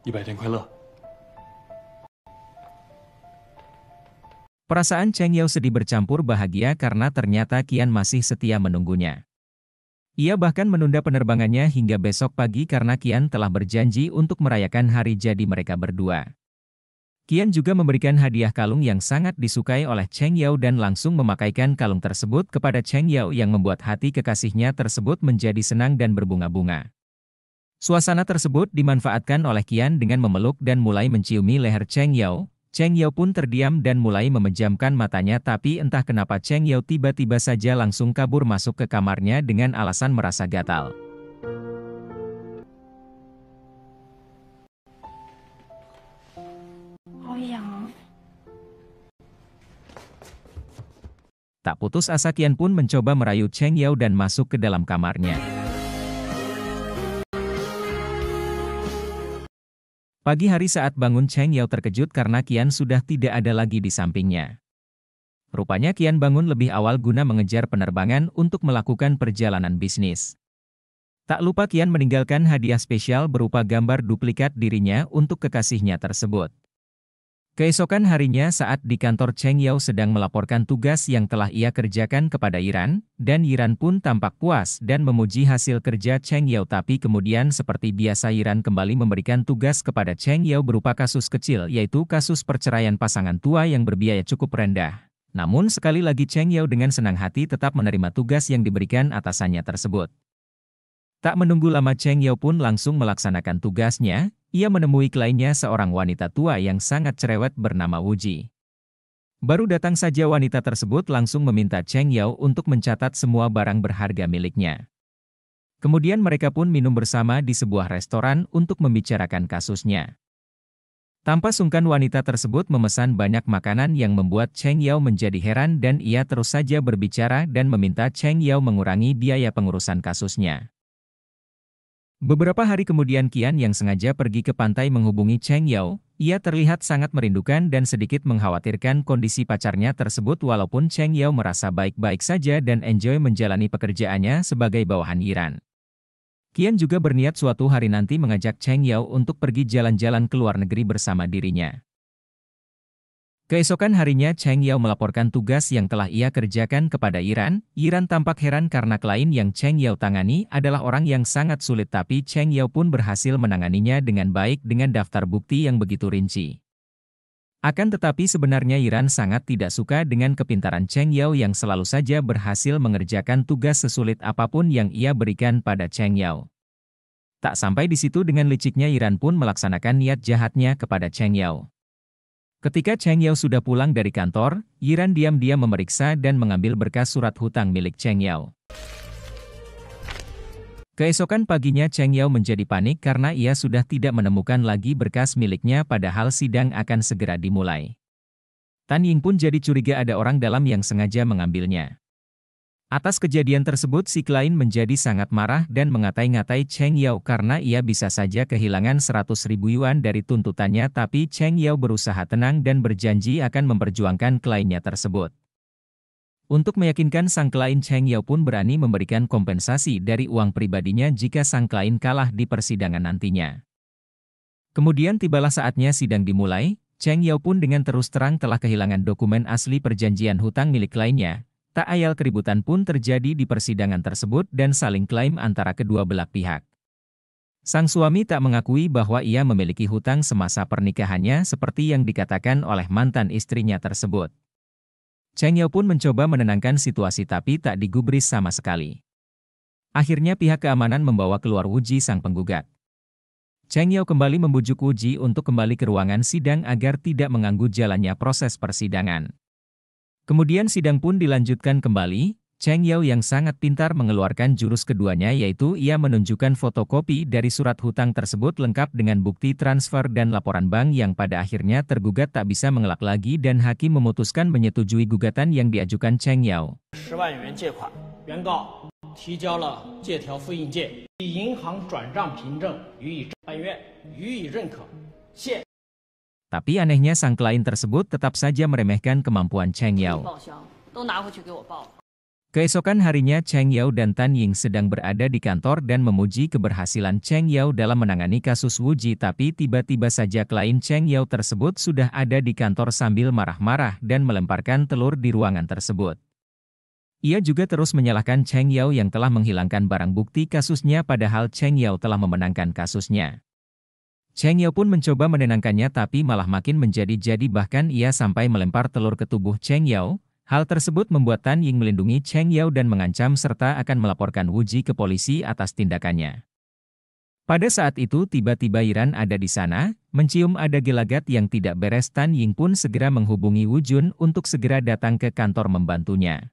100天快乐。 Perasaan Cheng Yao sedih bercampur bahagia karena ternyata Qian masih setia menunggunya. Ia bahkan menunda penerbangannya hingga besok pagi karena Qian telah berjanji untuk merayakan hari jadi mereka berdua. Qian juga memberikan hadiah kalung yang sangat disukai oleh Cheng Yao dan langsung memakaikan kalung tersebut kepada Cheng Yao yang membuat hati kekasihnya tersebut menjadi senang dan berbunga-bunga. Suasana tersebut dimanfaatkan oleh Qian dengan memeluk dan mulai menciumi leher Cheng Yao. Cheng Yao pun terdiam dan mulai memejamkan matanya, tapi entah kenapa Cheng Yao tiba-tiba saja langsung kabur masuk ke kamarnya dengan alasan merasa gatal. Tak putus asa Qian pun mencoba merayu Cheng Yao dan masuk ke dalam kamarnya. Pagi hari saat bangun Cheng Yao terkejut karena Qian sudah tidak ada lagi di sampingnya. Rupanya Qian bangun lebih awal guna mengejar penerbangan untuk melakukan perjalanan bisnis. Tak lupa Qian meninggalkan hadiah spesial berupa gambar duplikat dirinya untuk kekasihnya tersebut. Keesokan harinya saat di kantor Cheng Yao sedang melaporkan tugas yang telah ia kerjakan kepada Yiran, dan Yiran pun tampak puas dan memuji hasil kerja Cheng Yao, tapi kemudian seperti biasa Yiran kembali memberikan tugas kepada Cheng Yao berupa kasus kecil, yaitu kasus perceraian pasangan tua yang berbiaya cukup rendah. Namun sekali lagi Cheng Yao dengan senang hati tetap menerima tugas yang diberikan atasannya tersebut. Tak menunggu lama Cheng Yao pun langsung melaksanakan tugasnya. Ia menemui kliennya, seorang wanita tua yang sangat cerewet bernama Wu Ji. Baru datang saja wanita tersebut langsung meminta Cheng Yao untuk mencatat semua barang berharga miliknya. Kemudian mereka pun minum bersama di sebuah restoran untuk membicarakan kasusnya. Tanpa sungkan wanita tersebut memesan banyak makanan yang membuat Cheng Yao menjadi heran dan ia terus saja berbicara dan meminta Cheng Yao mengurangi biaya pengurusan kasusnya. Beberapa hari kemudian Qian yang sengaja pergi ke pantai menghubungi Cheng Yao. Ia terlihat sangat merindukan dan sedikit mengkhawatirkan kondisi pacarnya tersebut, walaupun Cheng Yao merasa baik-baik saja dan enjoy menjalani pekerjaannya sebagai bawahan Yiran. Qian juga berniat suatu hari nanti mengajak Cheng Yao untuk pergi jalan-jalan ke luar negeri bersama dirinya. Keesokan harinya Cheng Yao melaporkan tugas yang telah ia kerjakan kepada Yiran. Yiran tampak heran karena klien yang Cheng Yao tangani adalah orang yang sangat sulit, tapi Cheng Yao pun berhasil menanganinya dengan baik dengan daftar bukti yang begitu rinci. Akan tetapi sebenarnya Yiran sangat tidak suka dengan kepintaran Cheng Yao yang selalu saja berhasil mengerjakan tugas sesulit apapun yang ia berikan pada Cheng Yao. Tak sampai di situ, dengan liciknya Yiran pun melaksanakan niat jahatnya kepada Cheng Yao. Ketika Cheng Yao sudah pulang dari kantor, Yiran diam-diam memeriksa dan mengambil berkas surat hutang milik Cheng Yao. Keesokan paginya Cheng Yao menjadi panik karena ia sudah tidak menemukan lagi berkas miliknya, padahal sidang akan segera dimulai. Tan Ying pun jadi curiga ada orang dalam yang sengaja mengambilnya. Atas kejadian tersebut si klien menjadi sangat marah dan mengatai-ngatai Cheng Yao karena ia bisa saja kehilangan 100.000 yuan dari tuntutannya, tapi Cheng Yao berusaha tenang dan berjanji akan memperjuangkan kliennya tersebut. Untuk meyakinkan sang klien, Cheng Yao pun berani memberikan kompensasi dari uang pribadinya jika sang klien kalah di persidangan nantinya. Kemudian tibalah saatnya sidang dimulai. Cheng Yao pun dengan terus terang telah kehilangan dokumen asli perjanjian hutang milik kliennya. Tak ayal keributan pun terjadi di persidangan tersebut dan saling klaim antara kedua belah pihak. Sang suami tak mengakui bahwa ia memiliki hutang semasa pernikahannya seperti yang dikatakan oleh mantan istrinya tersebut. Cheng Yao pun mencoba menenangkan situasi tapi tak digubris sama sekali. Akhirnya pihak keamanan membawa keluar Wu Ji sang penggugat. Cheng Yao kembali membujuk Wu Ji untuk kembali ke ruangan sidang agar tidak mengganggu jalannya proses persidangan. Kemudian sidang pun dilanjutkan kembali. Cheng Yao yang sangat pintar mengeluarkan jurus keduanya, yaitu ia menunjukkan fotokopi dari surat hutang tersebut lengkap dengan bukti transfer dan laporan bank yang pada akhirnya tergugat tak bisa mengelak lagi dan hakim memutuskan menyetujui gugatan yang diajukan Cheng Yao. 10万元借款，原告提交了借条复印件，以银行转账凭证予以本院予以认可，现。 Tapi anehnya sang klien tersebut tetap saja meremehkan kemampuan Cheng Yao. Keesokan harinya Cheng Yao dan Tan Ying sedang berada di kantor dan memuji keberhasilan Cheng Yao dalam menangani kasus Wu Ji, tapi tiba-tiba saja klien Cheng Yao tersebut sudah ada di kantor sambil marah-marah dan melemparkan telur di ruangan tersebut. Ia juga terus menyalahkan Cheng Yao yang telah menghilangkan barang bukti kasusnya padahal Cheng Yao telah memenangkan kasusnya. Cheng Yao pun mencoba menenangkannya tapi malah makin menjadi-jadi, bahkan ia sampai melempar telur ke tubuh Cheng Yao. Hal tersebut membuat Tan Ying melindungi Cheng Yao dan mengancam serta akan melaporkan Wu Ji ke polisi atas tindakannya. Pada saat itu tiba-tiba Yiran ada di sana, mencium ada gelagat yang tidak beres. Tan Ying pun segera menghubungi Wu Jun untuk segera datang ke kantor membantunya.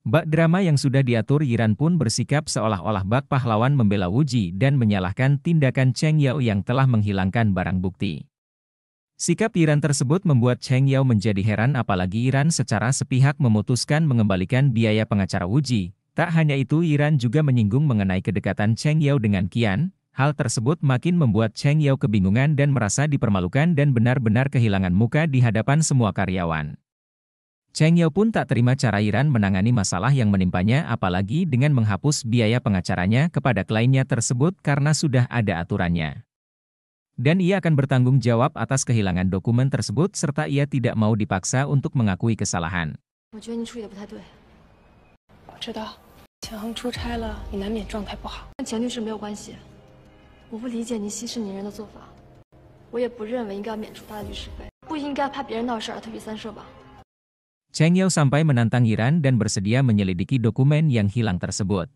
Bak drama yang sudah diatur, Yiran pun bersikap seolah-olah bak pahlawan membela Wu Ji dan menyalahkan tindakan Cheng Yao yang telah menghilangkan barang bukti. Sikap Yiran tersebut membuat Cheng Yao menjadi heran, apalagi Yiran secara sepihak memutuskan mengembalikan biaya pengacara Wu Ji. Tak hanya itu, Yiran juga menyinggung mengenai kedekatan Cheng Yao dengan Qian. Hal tersebut makin membuat Cheng Yao kebingungan dan merasa dipermalukan dan benar-benar kehilangan muka di hadapan semua karyawan. Cheng Yao pun tak terima cara Yiran menangani masalah yang menimpanya, apalagi dengan menghapus biaya pengacaranya kepada kliennya tersebut karena sudah ada aturannya. Dan ia akan bertanggung jawab atas kehilangan dokumen tersebut serta ia tidak mau dipaksa untuk mengakui kesalahan. Cheng Yao sampai menantang Yiran dan bersedia menyelidiki dokumen yang hilang tersebut.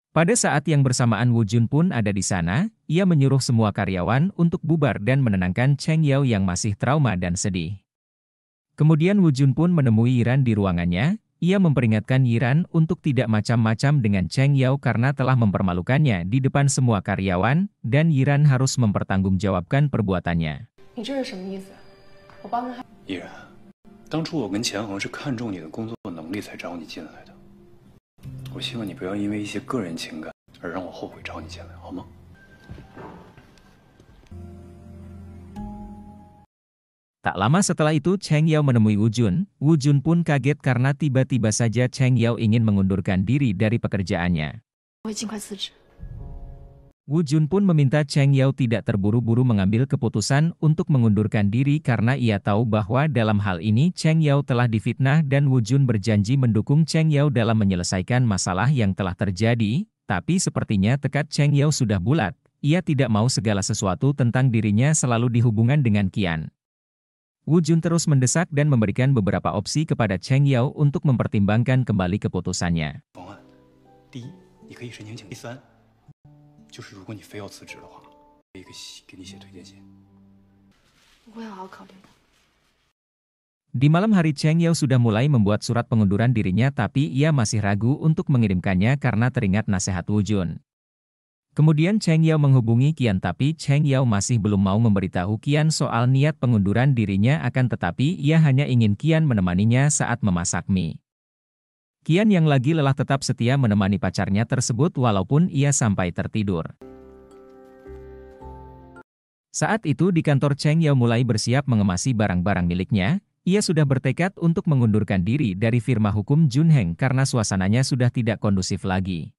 Pada saat yang bersamaan Wu Jun pun ada di sana, ia menyuruh semua karyawan untuk bubar dan menenangkan Cheng Yao yang masih trauma dan sedih. Kemudian Wu Jun pun menemui Yiran di ruangannya, ia memperingatkan Yiran untuk tidak macam-macam dengan Cheng Yao karena telah mempermalukannya di depan semua karyawan, dan Yiran harus mempertanggungjawabkan perbuatannya. Yiran, 当初我跟钱恒是看中你的工作能力才找你进来的。 我希望你不要因为一些个人情感而让我后悔找你进来，好吗？ Tak lama setelah itu Cheng Yao menemui Wu Jun. Wu Jun pun kaget karena tiba-tiba saja Cheng Yao ingin mengundurkan diri dari pekerjaannya. Wu Jun pun meminta Cheng Yao tidak terburu-buru mengambil keputusan untuk mengundurkan diri karena ia tahu bahwa dalam hal ini Cheng Yao telah difitnah dan Wu Jun berjanji mendukung Cheng Yao dalam menyelesaikan masalah yang telah terjadi, tapi sepertinya tekad Cheng Yao sudah bulat, ia tidak mau segala sesuatu tentang dirinya selalu dihubungkan dengan Qian. Wu Jun terus mendesak dan memberikan beberapa opsi kepada Cheng Yao untuk mempertimbangkan kembali keputusannya. 就是如果你非要辞职的话，可以给你写推荐信。我会好好考虑的。 Di malam hari Cheng Yao sudah mulai membuat surat pengunduran dirinya, tapi ia masih ragu untuk mengirimkannya karena teringat nasihat Wu Jun. Kemudian Cheng Yao menghubungi Qian, tapi Cheng Yao masih belum mau memberitahu Qian soal niat pengunduran dirinya, akan tetapi ia hanya ingin Qian menemaninya saat memasak mie. Qian yang lagi lelah tetap setia menemani pacarnya tersebut walaupun ia sampai tertidur. Saat itu di kantor Cheng Yao mulai bersiap mengemasi barang-barang miliknya, ia sudah bertekad untuk mengundurkan diri dari firma hukum Junheng karena suasananya sudah tidak kondusif lagi.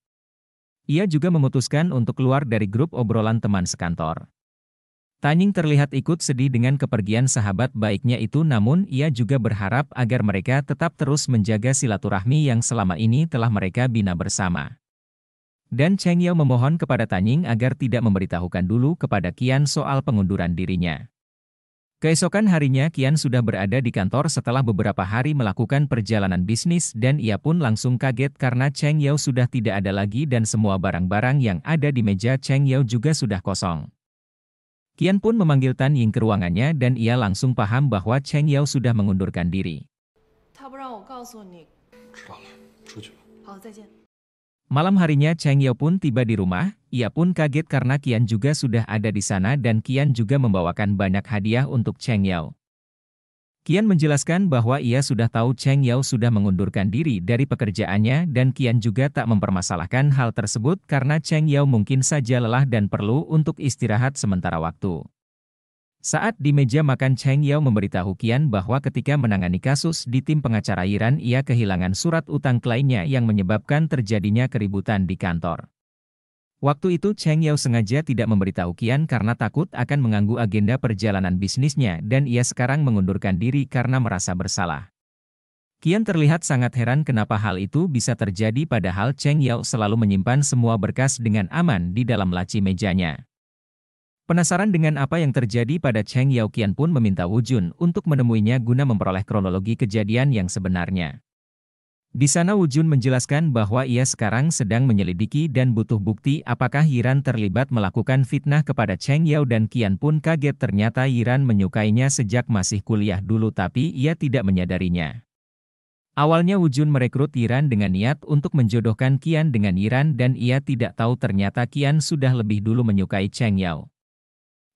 Ia juga memutuskan untuk keluar dari grup obrolan teman sekantor. Tan Ying terlihat ikut sedih dengan kepergian sahabat baiknya itu, namun ia juga berharap agar mereka tetap terus menjaga silaturahmi yang selama ini telah mereka bina bersama. Dan Cheng Yao memohon kepada Tan Ying agar tidak memberitahukan dulu kepada Qian soal pengunduran dirinya. Keesokan harinya Qian sudah berada di kantor setelah beberapa hari melakukan perjalanan bisnis dan ia pun langsung kaget karena Cheng Yao sudah tidak ada lagi dan semua barang-barang yang ada di meja Cheng Yao juga sudah kosong. Qian pun memanggil Tan Ying ke ruangannya dan ia langsung paham bahwa Cheng Yao sudah mengundurkan diri. Malam harinya Cheng Yao pun tiba di rumah, ia pun kaget karena Qian juga sudah ada di sana dan Qian juga membawakan banyak hadiah untuk Cheng Yao. Qian menjelaskan bahwa ia sudah tahu Cheng Yao sudah mengundurkan diri dari pekerjaannya dan Qian juga tak mempermasalahkan hal tersebut karena Cheng Yao mungkin saja lelah dan perlu untuk istirahat sementara waktu. Saat di meja makan, Cheng Yao memberitahu Qian bahwa ketika menangani kasus di tim pengacara Yiran, ia kehilangan surat utang kliennya yang menyebabkan terjadinya keributan di kantor. Waktu itu Cheng Yao sengaja tidak memberitahu Qian karena takut akan mengganggu agenda perjalanan bisnisnya dan ia sekarang mengundurkan diri karena merasa bersalah. Qian terlihat sangat heran kenapa hal itu bisa terjadi padahal Cheng Yao selalu menyimpan semua berkas dengan aman di dalam laci mejanya. Penasaran dengan apa yang terjadi pada Cheng Yao, Qian pun meminta Wu Jun untuk menemuinya guna memperoleh kronologi kejadian yang sebenarnya. Di sana Wu Jun menjelaskan bahwa ia sekarang sedang menyelidiki dan butuh bukti apakah Yiran terlibat melakukan fitnah kepada Cheng Yao dan Qian pun kaget ternyata Yiran menyukainya sejak masih kuliah dulu tapi ia tidak menyadarinya. Awalnya Wu Jun merekrut Yiran dengan niat untuk menjodohkan Qian dengan Yiran dan ia tidak tahu ternyata Qian sudah lebih dulu menyukai Cheng Yao.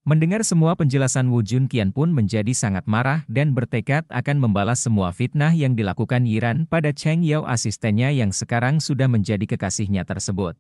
Mendengar semua penjelasan Wu Jun, Qian pun menjadi sangat marah dan bertekad akan membalas semua fitnah yang dilakukan Yiran pada Cheng Yao, asistennya yang sekarang sudah menjadi kekasihnya tersebut.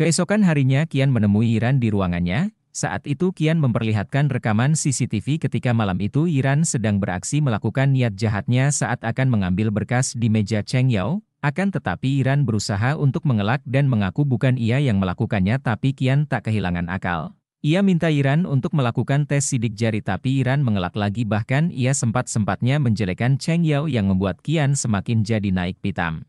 Keesokan harinya Qian menemui Yiran di ruangannya. Saat itu Qian memperlihatkan rekaman CCTV ketika malam itu Yiran sedang beraksi melakukan niat jahatnya saat akan mengambil berkas di meja Cheng Yao. Akan tetapi Yiran berusaha untuk mengelak dan mengaku bukan ia yang melakukannya tapi Qian tak kehilangan akal. Ia minta Yiran untuk melakukan tes sidik jari tapi Yiran mengelak lagi bahkan ia sempat-sempatnya menjelekkan Cheng Yao yang membuat Qian semakin jadi naik pitam.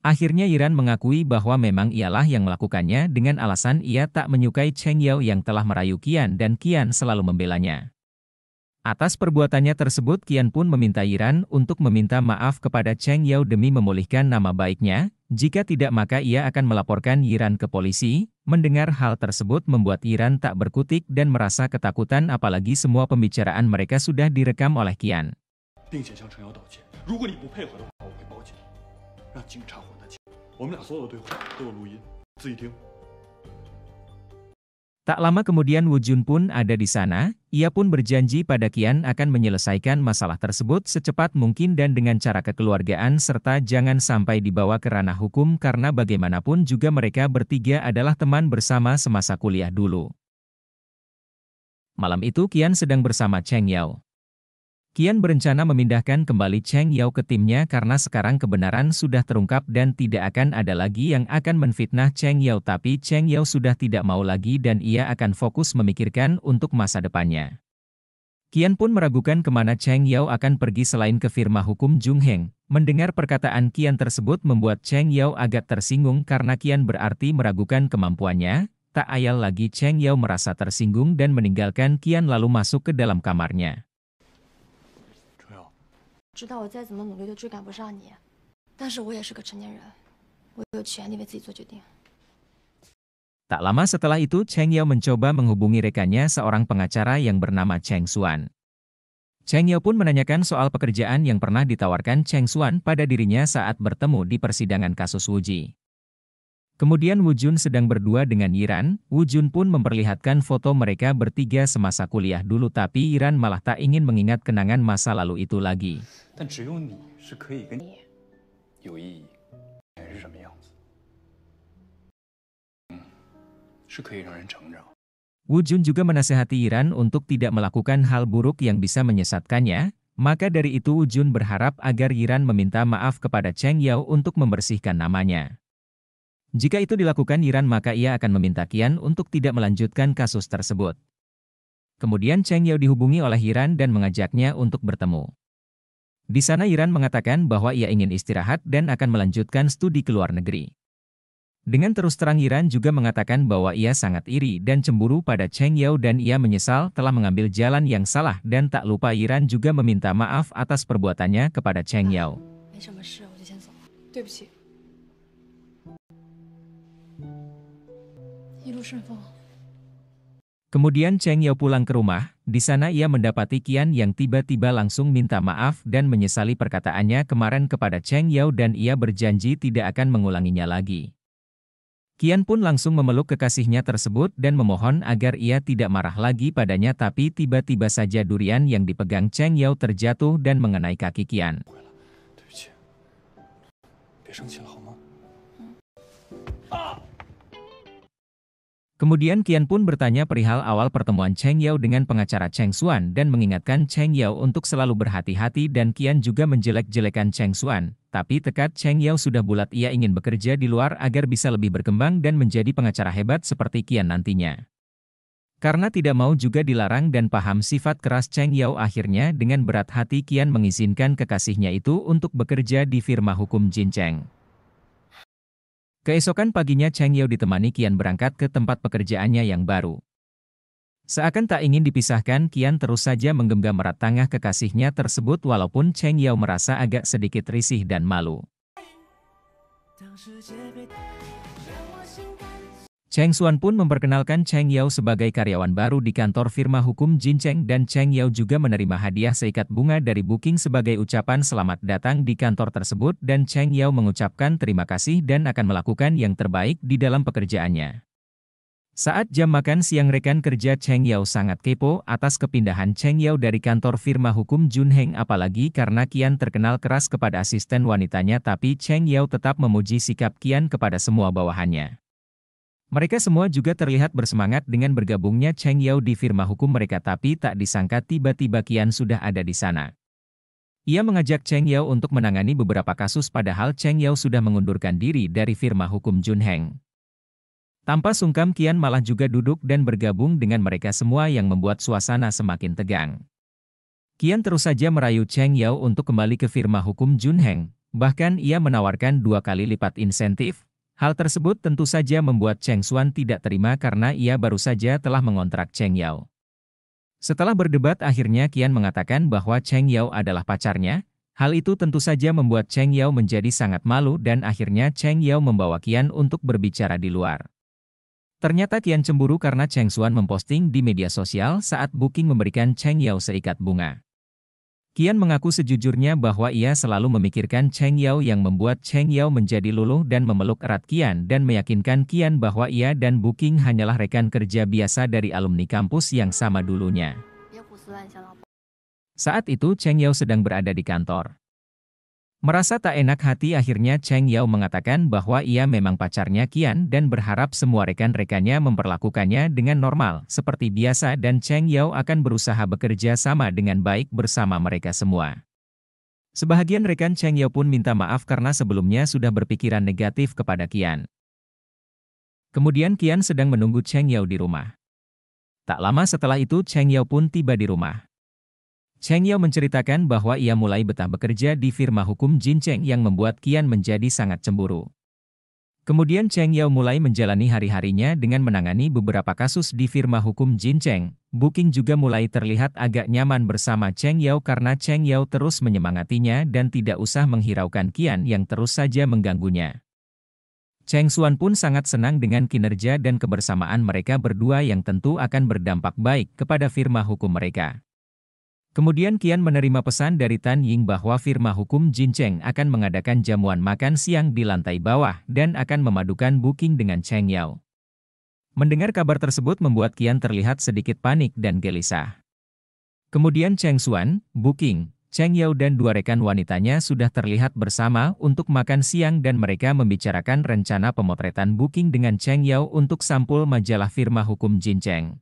Akhirnya Yiran mengakui bahwa memang ialah yang melakukannya dengan alasan ia tak menyukai Cheng Yao yang telah merayu Qian dan Qian selalu membelanya. Atas perbuatannya tersebut Qian pun meminta Yiran untuk meminta maaf kepada Cheng Yao demi memulihkan nama baiknya, jika tidak maka ia akan melaporkan Yiran ke polisi. Mendengar hal tersebut membuat Yiran tak berkutik dan merasa ketakutan apalagi semua pembicaraan mereka sudah direkam oleh Qian. Tak lama kemudian Wu Jun pun ada di sana, ia pun berjanji pada Qian akan menyelesaikan masalah tersebut secepat mungkin dan dengan cara kekeluargaan serta jangan sampai dibawa ke ranah hukum karena bagaimanapun juga mereka bertiga adalah teman bersama semasa kuliah dulu. Malam itu Qian sedang bersama Cheng Yao. Qian berencana memindahkan kembali Cheng Yao ke timnya karena sekarang kebenaran sudah terungkap dan tidak akan ada lagi yang akan menfitnah Cheng Yao tapi Cheng Yao sudah tidak mau lagi dan ia akan fokus memikirkan untuk masa depannya. Qian pun meragukan kemana Cheng Yao akan pergi selain ke firma hukum Jung Heng. Mendengar perkataan Qian tersebut membuat Cheng Yao agak tersinggung karena Qian berarti meragukan kemampuannya. Tak ayal lagi Cheng Yao merasa tersinggung dan meninggalkan Qian lalu masuk ke dalam kamarnya. 知道我再怎么努力都追赶不上你，但是我也是个成年人，我有权利为自己做决定。 Tak lama setelah itu Cheng Yao mencoba menghubungi rekannya seorang pengacara yang bernama Cheng Xuan. Cheng Yao pun menanyakan soal pekerjaan yang pernah ditawarkan Cheng Xuan pada dirinya saat bertemu di persidangan kasus Wu Ji. Kemudian Wu Jun sedang berdua dengan Yiran, Wu Jun pun memperlihatkan foto mereka bertiga semasa kuliah dulu tapi Yiran malah tak ingin mengingat kenangan masa lalu itu lagi. Wu Jun juga menasihati Yiran untuk tidak melakukan hal buruk yang bisa menyesatkannya, maka dari itu Wu Jun berharap agar Yiran meminta maaf kepada Cheng Yao untuk membersihkan namanya. Jika itu dilakukan Yiran maka ia akan meminta Qian untuk tidak melanjutkan kasus tersebut. Kemudian Cheng Yao dihubungi oleh Yiran dan mengajaknya untuk bertemu. Di sana Yiran mengatakan bahwa ia ingin istirahat dan akan melanjutkan studi ke luar negeri. Dengan terus terang Yiran juga mengatakan bahwa ia sangat iri dan cemburu pada Cheng Yao dan ia menyesal telah mengambil jalan yang salah dan tak lupa Yiran juga meminta maaf atas perbuatannya kepada Cheng Yao. Kemudian Cheng Yao pulang ke rumah, di sana ia mendapati Qian yang tiba-tiba langsung minta maaf dan menyesali perkataannya kemarin kepada Cheng Yao dan ia berjanji tidak akan mengulanginya lagi. Kian pun langsung memeluk kekasihnya tersebut dan memohon agar ia tidak marah lagi padanya, tapi tiba-tiba saja durian yang dipegang Cheng Yao terjatuh dan mengenai kaki Kian. 对不起，别生气了好吗？ Kemudian Kian pun bertanya perihal awal pertemuan Cheng Yao dengan pengacara Cheng Xuan dan mengingatkan Cheng Yao untuk selalu berhati-hati, dan Kian juga menjelek-jelekan Cheng Xuan. Tapi tekad Cheng Yao sudah bulat, ia ingin bekerja di luar agar bisa lebih berkembang dan menjadi pengacara hebat seperti Kian nantinya. Karena tidak mau juga dilarang dan paham sifat keras Cheng Yao, akhirnya dengan berat hati Kian mengizinkan kekasihnya itu untuk bekerja di firma hukum Jin Cheng. Keesokan paginya Cheng Yao ditemani Kian berangkat ke tempat pekerjaannya yang baru. Seakan tak ingin dipisahkan, Kian terus saja menggenggam erat tangan kekasihnya tersebut walaupun Cheng Yao merasa agak sedikit risih dan malu. Cheng Xuan pun memperkenalkan Cheng Yao sebagai karyawan baru di kantor firma hukum Jin Cheng, dan Cheng Yao juga menerima hadiah seikat bunga dari Booking sebagai ucapan selamat datang di kantor tersebut, dan Cheng Yao mengucapkan terima kasih dan akan melakukan yang terbaik di dalam pekerjaannya. Saat jam makan siang, rekan kerja Cheng Yao sangat kepo atas kepindahan Cheng Yao dari kantor firma hukum Jun Heng, apalagi karena Kian terkenal keras kepada asisten wanitanya, tapi Cheng Yao tetap memuji sikap Kian kepada semua bawahannya. Mereka semua juga terlihat bersemangat dengan bergabungnya Cheng Yao di firma hukum mereka, tapi tak disangka tiba-tiba Kian sudah ada di sana. Ia mengajak Cheng Yao untuk menangani beberapa kasus, padahal Cheng Yao sudah mengundurkan diri dari firma hukum Jun Heng. Tanpa sungkan Kian malah juga duduk dan bergabung dengan mereka semua yang membuat suasana semakin tegang. Kian terus saja merayu Cheng Yao untuk kembali ke firma hukum Jun Heng, bahkan ia menawarkan 2 kali lipat insentif. Hal tersebut tentu saja membuat Cheng Xuan tidak terima karena ia baru saja telah mengontrak Cheng Yao. Setelah berdebat, akhirnya Kian mengatakan bahwa Cheng Yao adalah pacarnya. Hal itu tentu saja membuat Cheng Yao menjadi sangat malu, dan akhirnya Cheng Yao membawa Kian untuk berbicara di luar. Ternyata Kian cemburu karena Cheng Xuan memposting di media sosial saat Booking memberikan Cheng Yao seikat bunga. Kian mengaku sejujurnya bahwa ia selalu memikirkan Cheng Yao, yang membuat Cheng Yao menjadi luluh dan memeluk erat Kian dan meyakinkan Kian bahwa ia dan Booking hanyalah rekan kerja biasa dari alumni kampus yang sama dulunya. Saat itu Cheng Yao sedang berada di kantor. Merasa tak enak hati, akhirnya Cheng Yao mengatakan bahwa ia memang pacarnya Kian dan berharap semua rekan-rekannya memperlakukannya dengan normal seperti biasa, dan Cheng Yao akan berusaha bekerja sama dengan baik bersama mereka semua. Sebahagian rekan Cheng Yao pun minta maaf karena sebelumnya sudah berpikiran negatif kepada Kian. Kemudian Kian sedang menunggu Cheng Yao di rumah. Tak lama setelah itu Cheng Yao pun tiba di rumah. Cheng Yao menceritakan bahwa ia mulai betah bekerja di firma hukum Jin Cheng yang membuat Kian menjadi sangat cemburu. Kemudian Cheng Yao mulai menjalani hari-harinya dengan menangani beberapa kasus di firma hukum Jin Cheng. Booking juga mulai terlihat agak nyaman bersama Cheng Yao karena Cheng Yao terus menyemangatinya dan tidak usah menghiraukan Kian yang terus saja mengganggunya. Cheng Xuan pun sangat senang dengan kinerja dan kebersamaan mereka berdua yang tentu akan berdampak baik kepada firma hukum mereka. Kemudian Kian menerima pesan dari Tan Ying bahwa firma hukum Jin Cheng akan mengadakan jamuan makan siang di lantai bawah dan akan memadukan Booking dengan Cheng Yao. Mendengar kabar tersebut membuat Kian terlihat sedikit panik dan gelisah. Kemudian Cheng Xuan, Booking, Cheng Yao dan 2 rekan wanitanya sudah terlihat bersama untuk makan siang dan mereka membicarakan rencana pemotretan Booking dengan Cheng Yao untuk sampul majalah firma hukum Jin Cheng.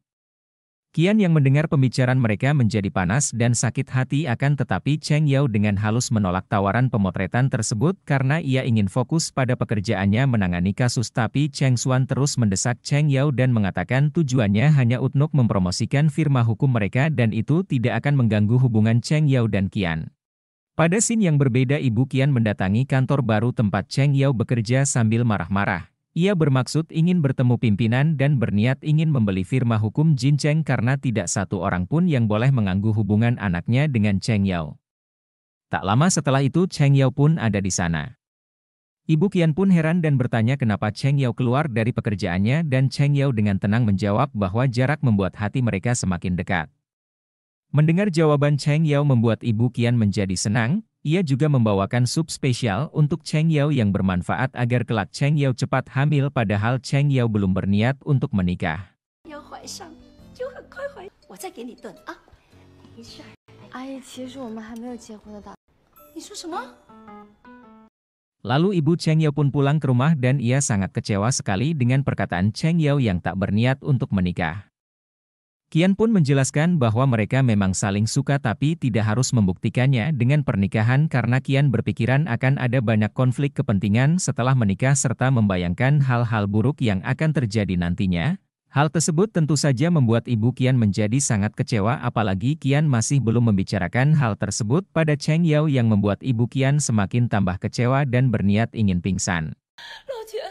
Kian yang mendengar pembicaraan mereka menjadi panas dan sakit hati, akan tetapi Cheng Yao dengan halus menolak tawaran pemotretan tersebut karena ia ingin fokus pada pekerjaannya menangani kasus, tapi Cheng Xuan terus mendesak Cheng Yao dan mengatakan tujuannya hanya untuk mempromosikan firma hukum mereka dan itu tidak akan mengganggu hubungan Cheng Yao dan Kian. Pada scene yang berbeda, ibu Kian mendatangi kantor baru tempat Cheng Yao bekerja sambil marah-marah. Ia bermaksud ingin bertemu pimpinan dan berniat ingin membeli firma hukum Jin Cheng karena tidak satu orang pun yang boleh mengganggu hubungan anaknya dengan Cheng Yao. Tak lama setelah itu Cheng Yao pun ada di sana. Ibu Kian pun heran dan bertanya kenapa Cheng Yao keluar dari pekerjaannya, dan Cheng Yao dengan tenang menjawab bahwa jarak membuat hati mereka semakin dekat. Mendengar jawaban Cheng Yao membuat ibu Kian menjadi senang. Ia juga membawakan sup spesial untuk Cheng Yao yang bermanfaat agar kelak Cheng Yao cepat hamil padahal Cheng Yao belum berniat untuk menikah. 要怀上就很快怀，我再给你炖啊。没事儿。阿姨，其实我们还没有结婚的打。你说什么？ Lalu ibu Cheng Yao pun pulang ke rumah dan ia sangat kecewa sekali dengan perkataan Cheng Yao yang tak berniat untuk menikah. Qian pun menjelaskan bahwa mereka memang saling suka tapi tidak harus membuktikannya dengan pernikahan karena Qian berpikiran akan ada banyak konflik kepentingan setelah menikah serta membayangkan hal-hal buruk yang akan terjadi nantinya. Hal tersebut tentu saja membuat ibu Qian menjadi sangat kecewa apalagi Qian masih belum membicarakan hal tersebut pada Cheng Yao yang membuat ibu Qian semakin tambah kecewa dan berniat ingin pingsan. 老田，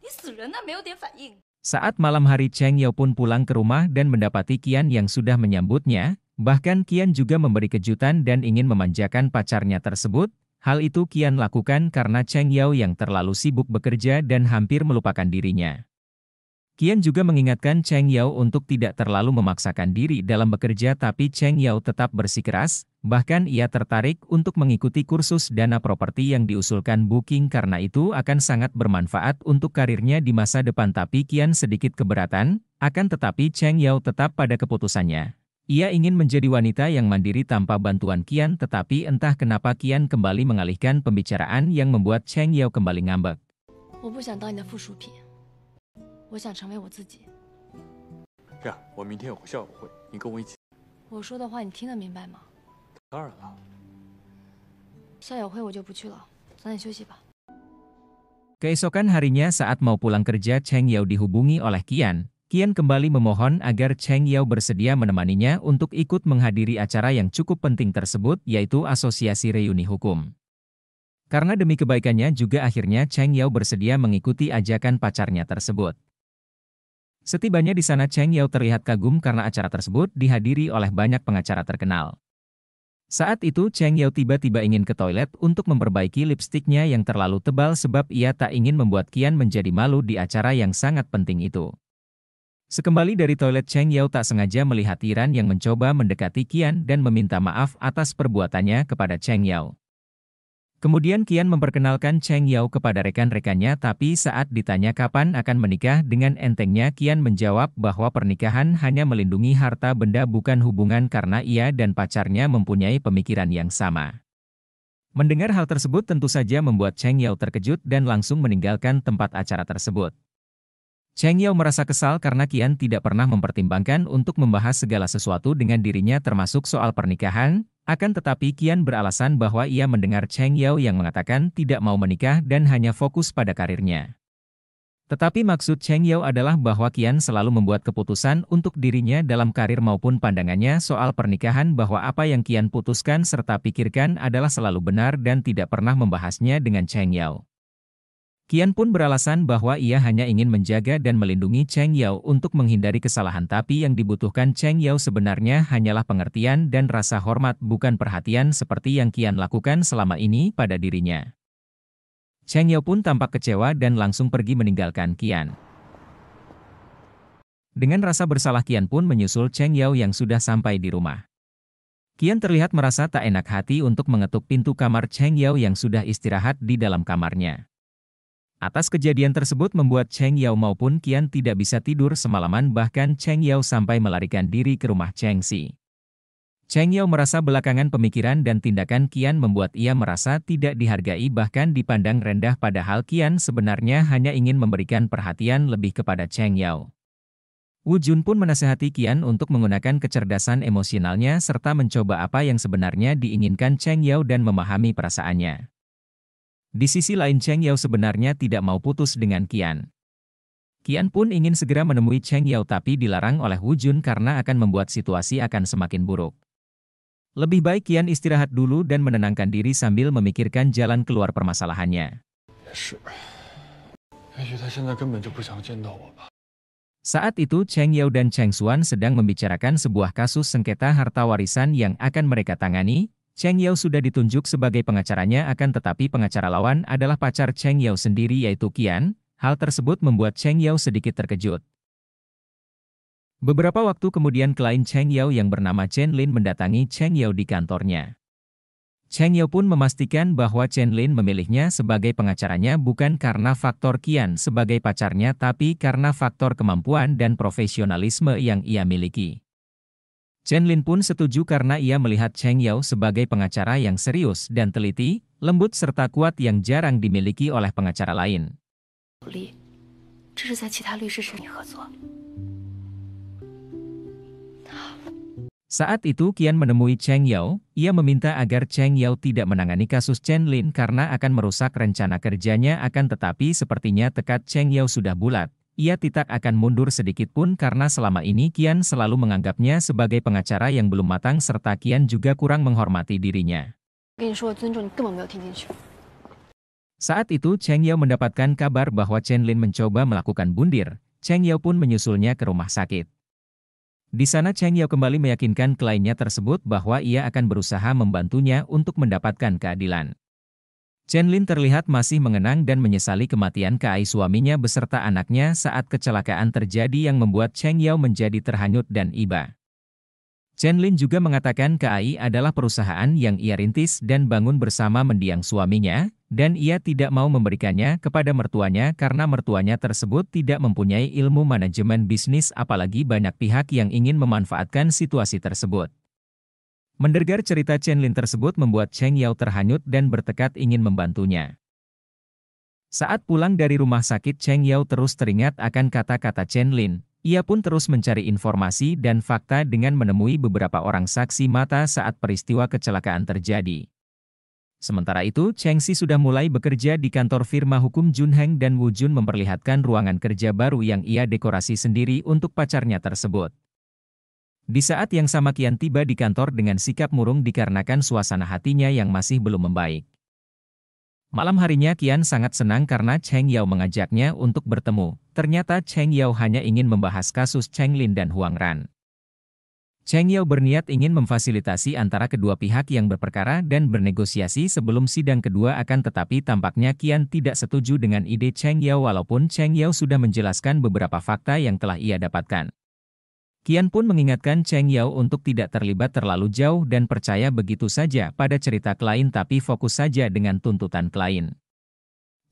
你死人了没有点反应？ Saat malam hari Cheng Yao pun pulang ke rumah dan mendapati Qian yang sudah menyambutnya, bahkan Qian juga memberi kejutan dan ingin memanjakan pacarnya tersebut. Hal itu Qian lakukan karena Cheng Yao yang terlalu sibuk bekerja dan hampir melupakan dirinya. Qian juga mengingatkan Cheng Yao untuk tidak terlalu memaksakan diri dalam bekerja tapi Cheng Yao tetap bersikeras, bahkan ia tertarik untuk mengikuti kursus dana properti yang diusulkan Booking karena itu akan sangat bermanfaat untuk karirnya di masa depan tapi Qian sedikit keberatan, akan tetapi Cheng Yao tetap pada keputusannya. Ia ingin menjadi wanita yang mandiri tanpa bantuan Qian tetapi entah kenapa Qian kembali mengalihkan pembicaraan yang membuat Cheng Yao kembali ngambek. 我不想当你的附属品，我想成为我自己。这样，我明天有个校友会，你跟我一起。我说的话你听得明白吗？当然了。校友会我就不去了，早点休息吧。 Keesokan harinya saat mau pulang kerja Cheng Yao dihubungi oleh Qian. Qian kembali memohon agar Cheng Yao bersedia menemaninya untuk ikut menghadiri acara yang cukup penting tersebut yaitu Asosiasi Reuni Hukum. Karena demi kebaikannya juga akhirnya Cheng Yao bersedia mengikuti ajakan pacarnya tersebut. Setibanya di sana Cheng Yao terlihat kagum karena acara tersebut dihadiri oleh banyak pengacara terkenal. Saat itu Cheng Yao tiba-tiba ingin ke toilet untuk memperbaiki lipstiknya yang terlalu tebal sebab ia tak ingin membuat Qian menjadi malu di acara yang sangat penting itu. Sekembali dari toilet Cheng Yao tak sengaja melihat Iran yang mencoba mendekati Qian dan meminta maaf atas perbuatannya kepada Cheng Yao. Kemudian Qian memperkenalkan Cheng Yao kepada rekan-rekannya tapi saat ditanya kapan akan menikah dengan entengnya Qian menjawab bahwa pernikahan hanya melindungi harta benda bukan hubungan karena ia dan pacarnya mempunyai pemikiran yang sama. Mendengar hal tersebut tentu saja membuat Cheng Yao terkejut dan langsung meninggalkan tempat acara tersebut. Cheng Yao merasa kesal karena Qian tidak pernah mempertimbangkan untuk membahas segala sesuatu dengan dirinya termasuk soal pernikahan, akan tetapi Qian beralasan bahwa ia mendengar Cheng Yao yang mengatakan tidak mau menikah dan hanya fokus pada karirnya. Tetapi maksud Cheng Yao adalah bahwa Qian selalu membuat keputusan untuk dirinya dalam karir maupun pandangannya soal pernikahan bahwa apa yang Qian putuskan serta pikirkan adalah selalu benar dan tidak pernah membahasnya dengan Cheng Yao. Qian pun beralasan bahwa ia hanya ingin menjaga dan melindungi Cheng Yao untuk menghindari kesalahan tapi yang dibutuhkan Cheng Yao sebenarnya hanyalah pengertian dan rasa hormat bukan perhatian seperti yang Qian lakukan selama ini pada dirinya. Cheng Yao pun tampak kecewa dan langsung pergi meninggalkan Qian. Dengan rasa bersalah Qian pun menyusul Cheng Yao yang sudah sampai di rumah. Qian terlihat merasa tak enak hati untuk mengetuk pintu kamar Cheng Yao yang sudah istirahat di dalam kamarnya. Atas kejadian tersebut membuat Cheng Yao maupun Qian tidak bisa tidur semalaman bahkan Cheng Yao sampai melarikan diri ke rumah Cheng Si. Cheng Yao merasa belakangan pemikiran dan tindakan Qian membuat ia merasa tidak dihargai bahkan dipandang rendah padahal Qian sebenarnya hanya ingin memberikan perhatian lebih kepada Cheng Yao. Wu Jun pun menasihati Qian untuk menggunakan kecerdasan emosionalnya serta mencoba apa yang sebenarnya diinginkan Cheng Yao dan memahami perasaannya. Di sisi lain Cheng Yao sebenarnya tidak mau putus dengan Qian. Qian pun ingin segera menemui Cheng Yao tapi dilarang oleh Wu Jun karena akan membuat situasi akan semakin buruk. Lebih baik Qian istirahat dulu dan menenangkan diri sambil memikirkan jalan keluar permasalahannya. Saat itu Cheng Yao dan Cheng Xuan sedang membicarakan sebuah kasus sengketa harta warisan yang akan mereka tangani. Cheng Yao sudah ditunjuk sebagai pengacaranya akan tetapi pengacara lawan adalah pacar Cheng Yao sendiri yaitu Qian. Hal tersebut membuat Cheng Yao sedikit terkejut. Beberapa waktu kemudian klien Cheng Yao yang bernama Chen Lin mendatangi Cheng Yao di kantornya. Cheng Yao pun memastikan bahwa Chen Lin memilihnya sebagai pengacaranya bukan karena faktor Qian sebagai pacarnya tapi karena faktor kemampuan dan profesionalisme yang ia miliki. Chen Lin pun setuju karena ia melihat Cheng Yao sebagai pengacara yang serius dan teliti, lembut serta kuat yang jarang dimiliki oleh pengacara lain. 努力，这是在其他律师事里合作。 Saat itu Qian menemui Cheng Yao, ia meminta agar Cheng Yao tidak menangani kasus Chen Lin karena akan merusak rencana kerjanya akan tetapi sepertinya tekad Cheng Yao sudah bulat. Ia tidak akan mundur sedikit pun karena selama ini Qian selalu menganggapnya sebagai pengacara yang belum matang serta Qian juga kurang menghormati dirinya. 跟你说的尊重，你根本没有听进去。 Saat itu Cheng Yao mendapatkan kabar bahwa Chen Lin mencoba melakukan bundir. Cheng Yao pun menyusulnya ke rumah sakit. Di sana Cheng Yao kembali meyakinkan kliennya tersebut bahwa ia akan berusaha membantunya untuk mendapatkan keadilan. Chen Lin terlihat masih mengenang dan menyesali kematian Kai suaminya beserta anaknya saat kecelakaan terjadi yang membuat Cheng Yao menjadi terhanyut dan iba. Chen Lin juga mengatakan Kai adalah perusahaan yang ia rintis dan bangun bersama mendiang suaminya, dan ia tidak mau memberikannya kepada mertuanya karena mertuanya tersebut tidak mempunyai ilmu manajemen bisnis apalagi banyak pihak yang ingin memanfaatkan situasi tersebut. Mendengar cerita Chen Lin tersebut membuat Cheng Yao terhanyut dan bertekad ingin membantunya. Saat pulang dari rumah sakit Cheng Yao terus teringat akan kata-kata Chen Lin. Ia pun terus mencari informasi dan fakta dengan menemui beberapa orang saksi mata saat peristiwa kecelakaan terjadi. Sementara itu, Cheng Xi sudah mulai bekerja di kantor firma hukum Junheng dan Wu Jun memperlihatkan ruangan kerja baru yang ia dekorasi sendiri untuk pacarnya tersebut. Di saat yang sama Qian tiba di kantor dengan sikap murung dikarenakan suasana hatinya yang masih belum membaik. Malam harinya Qian sangat senang karena Cheng Yao mengajaknya untuk bertemu. Ternyata Cheng Yao hanya ingin membahas kasus Cheng Lin dan Huang Ran. Cheng Yao berniat ingin memfasilitasi antara kedua pihak yang berperkara dan bernegosiasi sebelum sidang kedua akan tetapi tampaknya Qian tidak setuju dengan ide Cheng Yao walaupun Cheng Yao sudah menjelaskan beberapa fakta yang telah ia dapatkan. Qian pun mengingatkan Cheng Yao untuk tidak terlibat terlalu jauh dan percaya begitu saja pada cerita klien tapi fokus saja dengan tuntutan klien.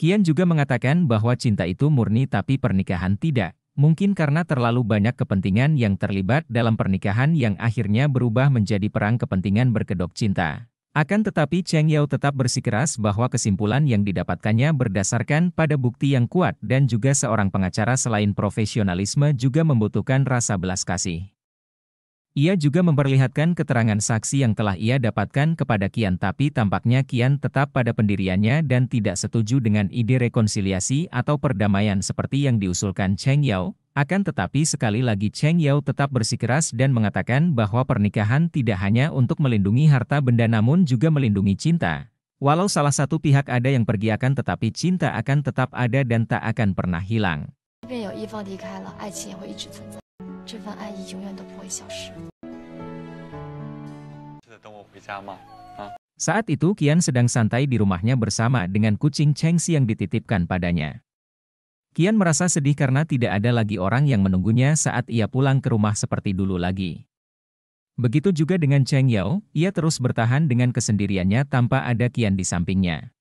Qian juga mengatakan bahwa cinta itu murni tapi pernikahan tidak, mungkin karena terlalu banyak kepentingan yang terlibat dalam pernikahan yang akhirnya berubah menjadi perang kepentingan berkedok cinta. Akan tetapi Cheng Yao tetap bersikeras bahwa kesimpulan yang didapatkannya berdasarkan pada bukti yang kuat dan juga seorang pengacara selain profesionalisme juga membutuhkan rasa belas kasih. Ia juga memperlihatkan keterangan saksi yang telah ia dapatkan kepada Qian tapi tampaknya Qian tetap pada pendiriannya dan tidak setuju dengan ide rekonsiliasi atau perdamaian seperti yang diusulkan Cheng Yao. Akan tetapi sekali lagi Cheng Yao tetap bersikeras dan mengatakan bahwa pernikahan tidak hanya untuk melindungi harta benda namun juga melindungi cinta. Walau salah satu pihak ada yang pergi akan tetapi cinta akan tetap ada dan tak akan pernah hilang. 即便有一方离开了，爱情也会一直存在，这份爱意永远都不会消失。 Saat itu Qian sedang santai di rumahnya bersama dengan kucing Cheng Xi yang dititipkan padanya. Qian merasa sedih karena tidak ada lagi orang yang menunggunya saat ia pulang ke rumah seperti dulu lagi. Begitu juga dengan Cheng Yao, ia terus bertahan dengan kesendiriannya tanpa ada Qian di sampingnya.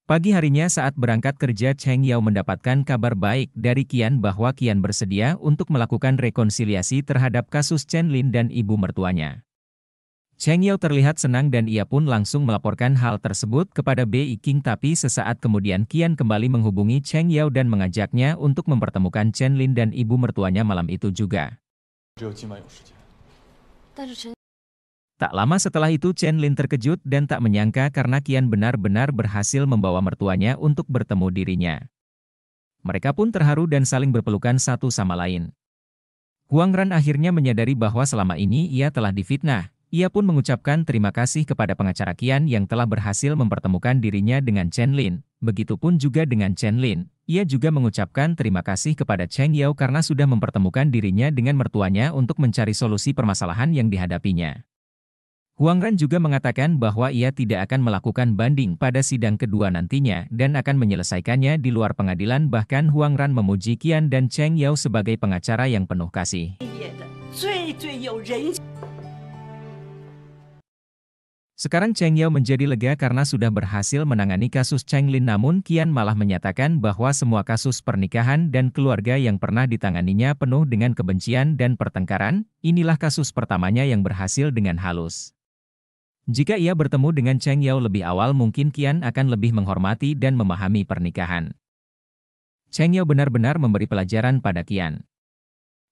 Pagi harinya saat berangkat kerja Cheng Yao mendapatkan kabar baik dari Qian bahwa Qian bersedia untuk melakukan rekonsiliasi terhadap kasus Chen Lin dan ibu mertuanya. Cheng Yao terlihat senang dan ia pun langsung melaporkan hal tersebut kepada Bei Qing tapi sesaat kemudian Qian kembali menghubungi Cheng Yao dan mengajaknya untuk mempertemukan Chen Lin dan ibu mertuanya malam itu juga. Tak lama setelah itu Chen Lin terkejut dan tak menyangka karena Qian benar-benar berhasil membawa mertuanya untuk bertemu dirinya. Mereka pun terharu dan saling berpelukan satu sama lain. Huang Ran akhirnya menyadari bahwa selama ini ia telah difitnah. Ia pun mengucapkan terima kasih kepada pengacara Qian yang telah berhasil mempertemukan dirinya dengan Chen Lin. Begitupun juga dengan Chen Lin. Ia juga mengucapkan terima kasih kepada Cheng Yao karena sudah mempertemukan dirinya dengan mertuanya untuk mencari solusi permasalahan yang dihadapinya. Huang Ran juga mengatakan bahwa ia tidak akan melakukan banding pada sidang kedua nantinya dan akan menyelesaikannya di luar pengadilan. Bahkan Huang Ran memuji Qian dan Cheng Yao sebagai pengacara yang penuh kasih. 最有人。 Sekarang Cheng Yao menjadi lega karena sudah berhasil menangani kasus Cheng Lin, namun Qian malah menyatakan bahwa semua kasus pernikahan dan keluarga yang pernah ditanganinya penuh dengan kebencian dan pertengkaran. Inilah kasus pertamanya yang berhasil dengan halus. Jika ia bertemu dengan Cheng Yao lebih awal, mungkin Qian akan lebih menghormati dan memahami pernikahan. Cheng Yao benar-benar memberi pelajaran pada Qian.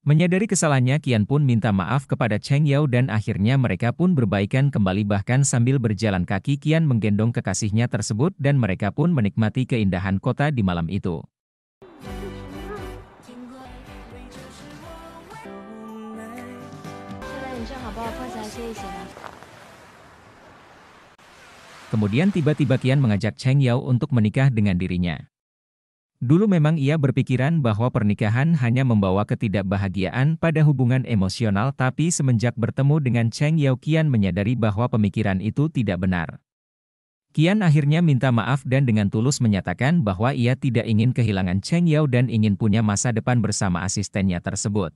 Menyadari kesalahannya, Qian pun minta maaf kepada Cheng Yao dan akhirnya mereka pun berbaikan kembali. Bahkan sambil berjalan kaki, Qian menggendong kekasihnya tersebut dan mereka pun menikmati keindahan kota di malam itu. Kemudian tiba-tiba Qian mengajak Cheng Yao untuk menikah dengan dirinya. Dulu memang ia berpikiran bahwa pernikahan hanya membawa ketidakbahagiaan pada hubungan emosional, tapi semenjak bertemu dengan Cheng Yao, Qian menyadari bahwa pemikiran itu tidak benar. Qian akhirnya minta maaf dan dengan tulus menyatakan bahwa ia tidak ingin kehilangan Cheng Yao dan ingin punya masa depan bersama asistennya tersebut.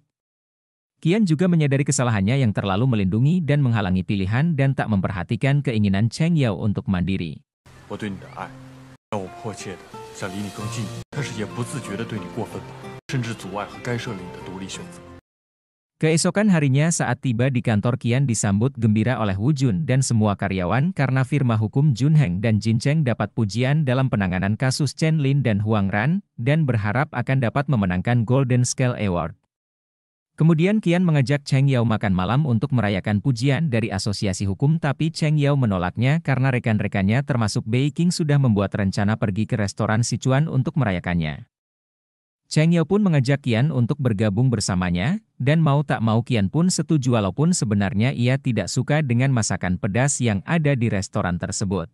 Qian juga menyadari kesalahannya yang terlalu melindungi dan menghalangi pilihan dan tak memperhatikan keinginan Cheng Yao untuk mandiri. 想离你更近，但是也不自觉地对你过分吧，甚至阻碍和干涉了你的独立选择。 Keesokan harinya saat tiba di kantor, Qian disambut gembira oleh Wu Jun dan semua karyawan karena firma hukum Junheng dan Jin Cheng dapat pujian dalam penanganan kasus Chen Lin dan Huang Ran dan berharap akan dapat memenangkan Golden Scale Award. Kemudian Qian mengajak Cheng Yao makan malam untuk merayakan pujian dari asosiasi hukum, tapi Cheng Yao menolaknya karena rekan-rekannya termasuk Bei Qing sudah membuat rencana pergi ke restoran Sichuan untuk merayakannya. Cheng Yao pun mengajak Qian untuk bergabung bersamanya, dan mau tak mau Qian pun setuju walaupun sebenarnya ia tidak suka dengan masakan pedas yang ada di restoran tersebut.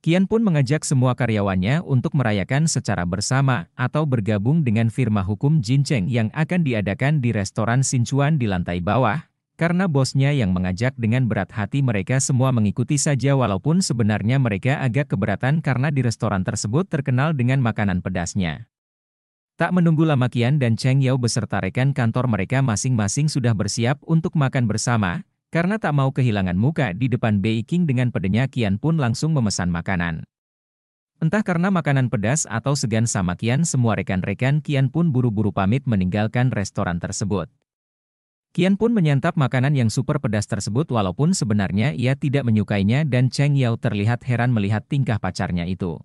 Qian pun mengajak semua karyawannya untuk merayakan secara bersama atau bergabung dengan firma hukum Jin Cheng yang akan diadakan di restoran Sichuan di lantai bawah, karena bosnya yang mengajak. Dengan berat hati mereka semua mengikuti saja walaupun sebenarnya mereka agak keberatan karena di restoran tersebut terkenal dengan makanan pedasnya. Tak menunggu lama, Qian dan Cheng Yao beserta rekan kantor mereka masing-masing sudah bersiap untuk makan bersama. Karena tak mau kehilangan muka di depan Bei Qing dengan pedenya, Qian pun langsung memesan makanan. Entah karena makanan pedas atau segan sama Qian, semua rekan-rekan Qian pun buru-buru pamit meninggalkan restoran tersebut. Qian pun menyantap makanan yang super pedas tersebut walaupun sebenarnya ia tidak menyukainya dan Cheng Yao terlihat heran melihat tingkah pacarnya itu.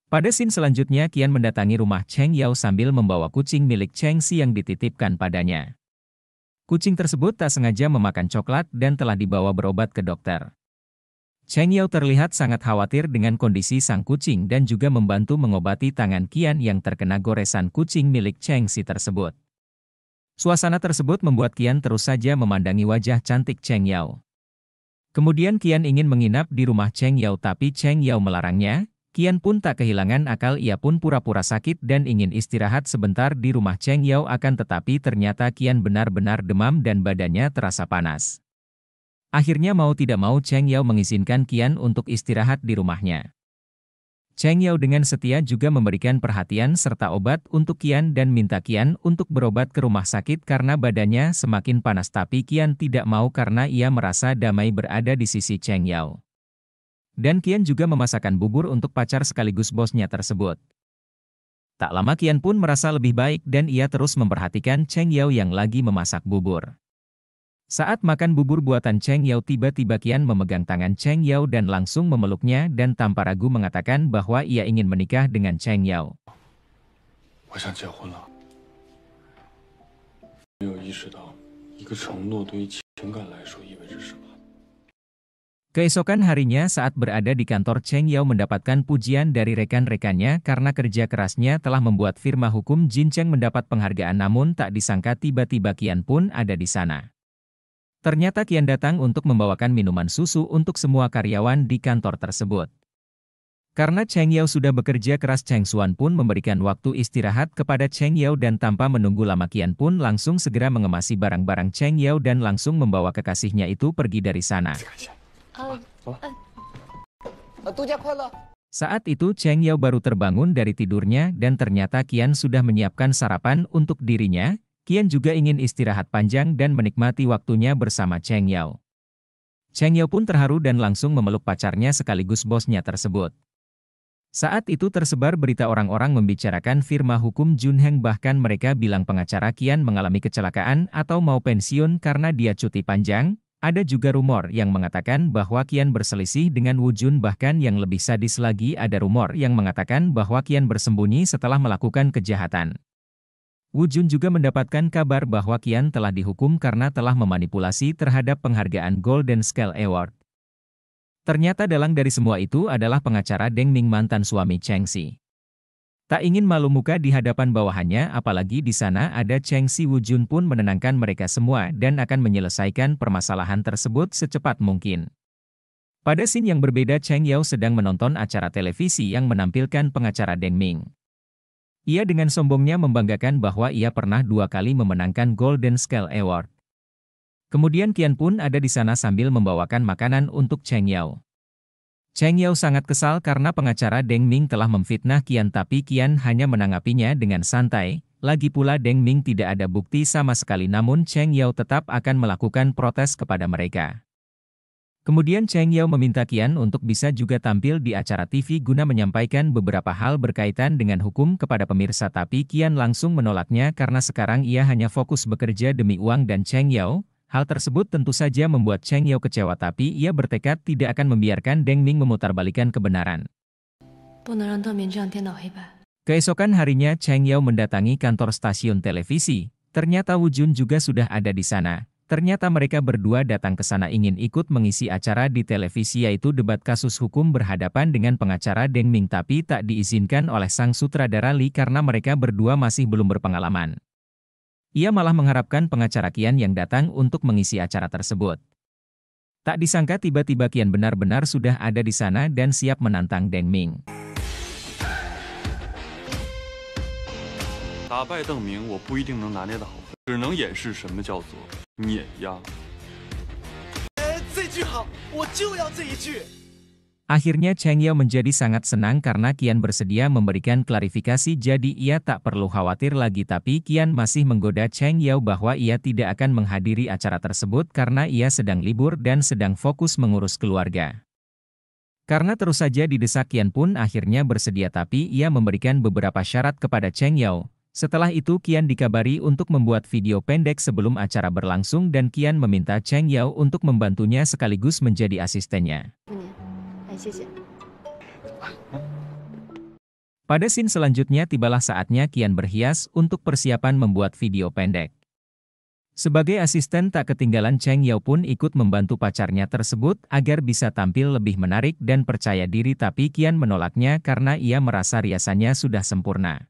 Pada scene selanjutnya, Qian mendatangi rumah Cheng Yao sambil membawa kucing milik Cheng Si yang dititipkan padanya. Kucing tersebut tak sengaja memakan coklat dan telah dibawa berobat ke dokter. Cheng Yao terlihat sangat khawatir dengan kondisi sang kucing dan juga membantu mengobati tangan Qian yang terkena goresan kucing milik Cheng Si tersebut. Suasana tersebut membuat Qian terus saja memandangi wajah cantik Cheng Yao. Kemudian Qian ingin menginap di rumah Cheng Yao tapi Cheng Yao melarangnya. Qian pun tak kehilangan akal, ia pun pura-pura sakit dan ingin istirahat sebentar di rumah Cheng Yao, akan tetapi ternyata Qian benar-benar demam dan badannya terasa panas. Akhirnya mau tidak mau Cheng Yao mengizinkan Qian untuk istirahat di rumahnya. Cheng Yao dengan setia juga memberikan perhatian serta obat untuk Qian dan minta Qian untuk berobat ke rumah sakit karena badannya semakin panas, tapi Qian tidak mau karena ia merasa damai berada di sisi Cheng Yao. Dan Qian juga memasakkan bubur untuk pacar sekaligus bosnya tersebut. Tak lama Qian pun merasa lebih baik dan ia terus memperhatikan Cheng Yao yang lagi memasak bubur. Saat makan bubur buatan Cheng Yao, tiba-tiba Qian memegang tangan Cheng Yao dan langsung memeluknya dan tanpa ragu mengatakan bahwa ia ingin menikah dengan Cheng Yao. 我想结婚了。没有意识到一个承诺对于情感来说意味着什么。 Keesokan harinya saat berada di kantor, Cheng Yao mendapatkan pujian dari rekan-rekannya karena kerja kerasnya telah membuat firma hukum Jin Cheng mendapat penghargaan, namun tak disangka tiba-tiba Qian pun ada di sana. Ternyata Qian datang untuk membawakan minuman susu untuk semua karyawan di kantor tersebut. Karena Cheng Yao sudah bekerja keras, Cheng Xuan pun memberikan waktu istirahat kepada Cheng Yao dan tanpa menunggu lama Qian pun langsung segera mengemasi barang-barang Cheng Yao dan langsung membawa kekasihnya itu pergi dari sana. Saat itu Cheng Yao baru terbangun dari tidurnya dan ternyata Qian sudah menyiapkan sarapan untuk dirinya. Qian juga ingin istirahat panjang dan menikmati waktunya bersama Cheng Yao. Cheng Yao pun terharu dan langsung memeluk pacarnya sekaligus bosnya tersebut. Saat itu tersebar berita orang-orang membicarakan firma hukum Junheng, bahkan mereka bilang pengacara Qian mengalami kecelakaan atau mau pensiun karena dia cuti panjang. Ada juga rumor yang mengatakan bahwa Qian berselisih dengan Wu Jun, bahkan yang lebih sadis lagi ada rumor yang mengatakan bahwa Qian bersembunyi setelah melakukan kejahatan. Wu Jun juga mendapatkan kabar bahwa Qian telah dihukum karena telah memanipulasi terhadap penghargaan Golden Scale Award. Ternyata dalang dari semua itu adalah pengacara Deng Ming, mantan suami Cheng Xi. Tak ingin malu muka di hadapan bawahannya, apalagi di sana ada Cheng Xi. Wu Jun pun menenangkan mereka semua dan akan menyelesaikan permasalahan tersebut secepat mungkin. Pada scene yang berbeda, Cheng Yao sedang menonton acara televisi yang menampilkan pengacara Deng Ming. Ia dengan sombongnya membanggakan bahwa ia pernah 2 kali memenangkan Golden Scale Award. Kemudian Qian pun ada di sana sambil membawakan makanan untuk Cheng Yao. Cheng Yao sangat kesal karena pengacara Deng Ming telah memfitnah Qian, tapi Qian hanya menanggapinya dengan santai. Lagi pula Deng Ming tidak ada bukti sama sekali, namun Cheng Yao tetap akan melakukan protes kepada mereka. Kemudian Cheng Yao meminta Qian untuk bisa juga tampil di acara TV guna menyampaikan beberapa hal berkaitan dengan hukum kepada pemirsa, tapi Qian langsung menolaknya karena sekarang ia hanya fokus bekerja demi uang dan Cheng Yao. Hal tersebut tentu saja membuat Cheng Yao kecewa, tapi ia bertekad tidak akan membiarkan Deng Ming memutarbalikkan kebenaran. Keesokan harinya Cheng Yao mendatangi kantor stasiun televisi. Ternyata Wu Jun juga sudah ada di sana. Ternyata mereka berdua datang ke sana ingin ikut mengisi acara di televisi, yaitu debat kasus hukum berhadapan dengan pengacara Deng Ming, tapi tak diizinkan oleh sang sutradara Li karena mereka berdua masih belum berpengalaman. Ia malah mengharapkan pengacara Qian yang datang untuk mengisi acara tersebut. Tak disangka tiba-tiba Qian benar-benar sudah ada di sana dan siap menantang Deng Ming. 打败邓明，我不一定能拿捏得好，只能演示什么叫做碾压。这句好，我就要这一句。 Akhirnya Cheng Yao menjadi sangat senang karena Qian bersedia memberikan klarifikasi, jadi ia tak perlu khawatir lagi, tapi Qian masih menggoda Cheng Yao bahwa ia tidak akan menghadiri acara tersebut karena ia sedang libur dan sedang fokus mengurus keluarga. Karena terus saja didesak, Qian pun akhirnya bersedia, tapi ia memberikan beberapa syarat kepada Cheng Yao. Setelah itu Qian dikabari untuk membuat video pendek sebelum acara berlangsung dan Qian meminta Cheng Yao untuk membantunya sekaligus menjadi asistennya. Pada scene selanjutnya tibalah saatnya Qian berhias untuk persiapan membuat video pendek. Sebagai asisten tak ketinggalan, Cheng Yao pun ikut membantu pacarnya tersebut agar bisa tampil lebih menarik dan percaya diri, tapi Qian menolaknya karena ia merasa riasannya sudah sempurna.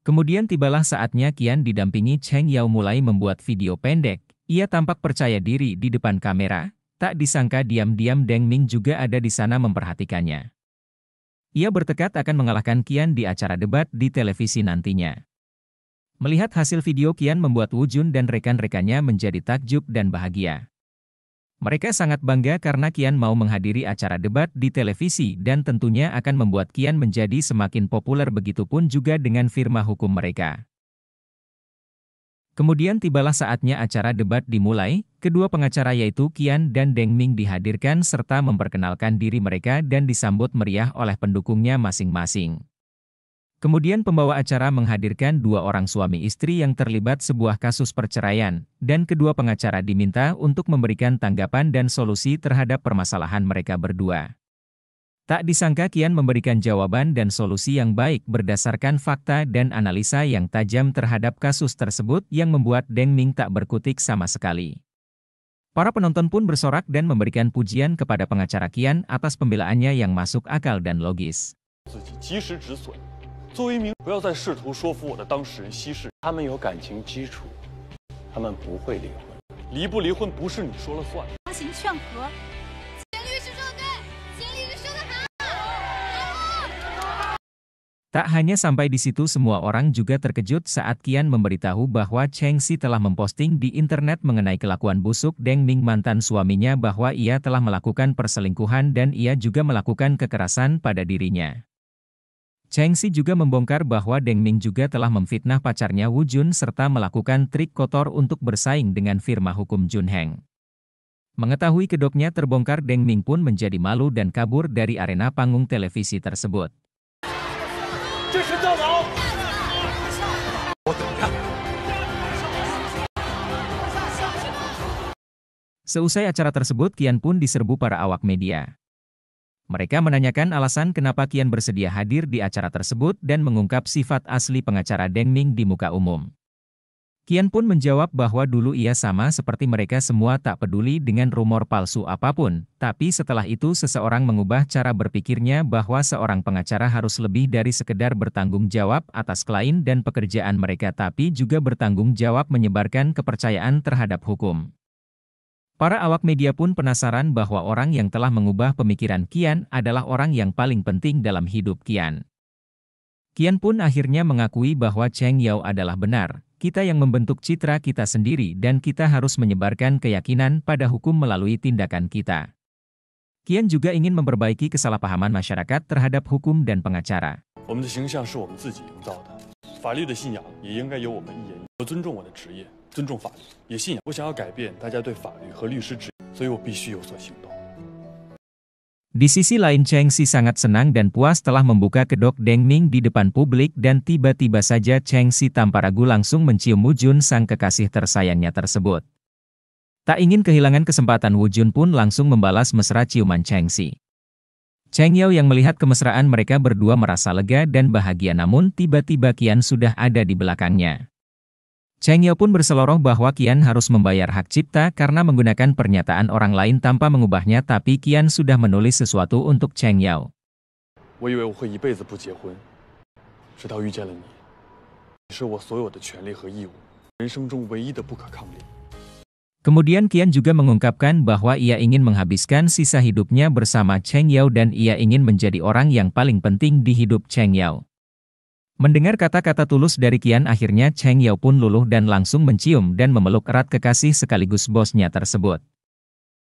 Kemudian tibalah saatnya Qian didampingi Cheng Yao mulai membuat video pendek. Ia tampak percaya diri di depan kamera. Tak disangka diam-diam Deng Ming juga ada di sana memperhatikannya. Ia bertekad akan mengalahkan Qian di acara debat di televisi nantinya. Melihat hasil video, Qian membuat Wu Jun dan rekan-rekannya menjadi takjub dan bahagia. Mereka sangat bangga karena Qian mau menghadiri acara debat di televisi dan tentunya akan membuat Qian menjadi semakin populer, begitupun juga dengan firma hukum mereka. Kemudian tibalah saatnya acara debat dimulai. Kedua pengacara yaitu Qian dan Deng Ming dihadirkan serta memperkenalkan diri mereka dan disambut meriah oleh pendukungnya masing-masing. Kemudian pembawa acara menghadirkan 2 orang suami istri yang terlibat sebuah kasus perceraian, dan kedua pengacara diminta untuk memberikan tanggapan dan solusi terhadap permasalahan mereka berdua. Tak disangka Qian memberikan jawaban dan solusi yang baik berdasarkan fakta dan analisa yang tajam terhadap kasus tersebut yang membuat Deng Ming tak berkutik sama sekali. Para penonton pun bersorak dan memberikan pujian kepada pengacara Qian atas pembelaannya yang masuk akal dan logis. 作为一名，不要再试图说服我的当事人稀释。他们有感情基础，他们不会离婚。离不离婚不是你说了算。强行劝和，钱律师说的对，钱律师说的好。 Tak hanya sampai di situ, semua orang juga terkejut saat Qian memberitahu bahwa Cheng Xi telah memposting di internet mengenai kelakuan busuk Deng Ming, mantan suaminya, bahwa ia telah melakukan perselingkuhan dan ia juga melakukan kekerasan pada dirinya. Cheng Xi juga membongkar bahwa Deng Ming juga telah memfitnah pacarnya Wu Jun serta melakukan trik kotor untuk bersaing dengan firma hukum Junheng. Mengetahui kedoknya terbongkar, Deng Ming pun menjadi malu dan kabur dari arena panggung televisi tersebut. Seusai acara tersebut, Qian pun diserbu para awak media. Mereka menanyakan alasan kenapa Qian bersedia hadir di acara tersebut dan mengungkap sifat asli pengacara Deng Ming di muka umum. Qian pun menjawab bahwa dulu ia sama seperti mereka semua, tak peduli dengan rumor palsu apapun, tapi setelah itu seseorang mengubah cara berpikirnya bahwa seorang pengacara harus lebih dari sekedar bertanggung jawab atas klien dan pekerjaan mereka, tapi juga bertanggung jawab menyebarkan kepercayaan terhadap hukum. Para awak media pun penasaran bahwa orang yang telah mengubah pemikiran Qian adalah orang yang paling penting dalam hidup Qian. Qian pun akhirnya mengakui bahwa Cheng Yao adalah benar. Kita yang membentuk citra kita sendiri dan kita harus menyebarkan keyakinan pada hukum melalui tindakan kita. Qian juga ingin memperbaiki kesalahpahaman masyarakat terhadap hukum dan pengacara. 我们的形象是我们自己营造的，法律的信仰也应该由我们一言。我尊重我的职业，尊重法律，也信仰。我想要改变大家对法律和律师职业，所以我必须有所行动。 Di sisi lain, Cheng Xi sangat senang dan puas telah membuka kedok Deng Ming di depan publik dan tiba-tiba saja Cheng Xi tanpa ragu langsung mencium Wu Jun, sang kekasih tersayangnya tersebut. Tak ingin kehilangan kesempatan, Wu Jun pun langsung membalas mesra ciuman Cheng Xi. Cheng Yao yang melihat kemesraan mereka berdua merasa lega dan bahagia, namun tiba-tiba Qian sudah ada di belakangnya. Cheng Yao pun berseloroh bahwa Qian harus membayar hak cipta karena menggunakan pernyataan orang lain tanpa mengubahnya, tapi Qian sudah menulis sesuatu untuk Cheng Yao. 我以为我会一辈子不结婚，直到遇见了你，你是我所有的权利和义务，人生中唯一的不可抗力。 Kemudian Qian juga mengungkapkan bahwa ia ingin menghabiskan sisa hidupnya bersama Cheng Yao dan ia ingin menjadi orang yang paling penting di hidup Cheng Yao. Mendengar kata-kata tulus dari Qian, akhirnya Cheng Yao pun luluh dan langsung mencium dan memeluk erat kekasih sekaligus bosnya tersebut.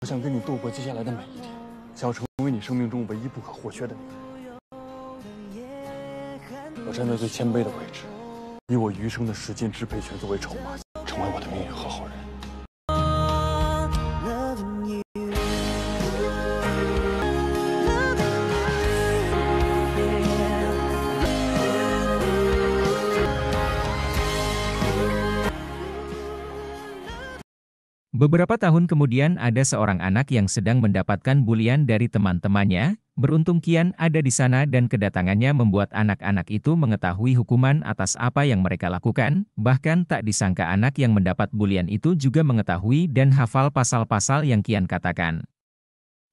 我想跟你度过接下来的每一天，想要成为你生命中唯一不可或缺的那个人。我站在最谦卑的位置，以我余生的时间支配权作为筹码，成为我的命运合伙人。 Beberapa tahun kemudian ada seorang anak yang sedang mendapatkan bulian dari teman-temannya. Beruntung Qian ada di sana dan kedatangannya membuat anak-anak itu mengetahui hukuman atas apa yang mereka lakukan. Bahkan tak disangka anak yang mendapat bulian itu juga mengetahui dan hafal pasal-pasal yang Qian katakan.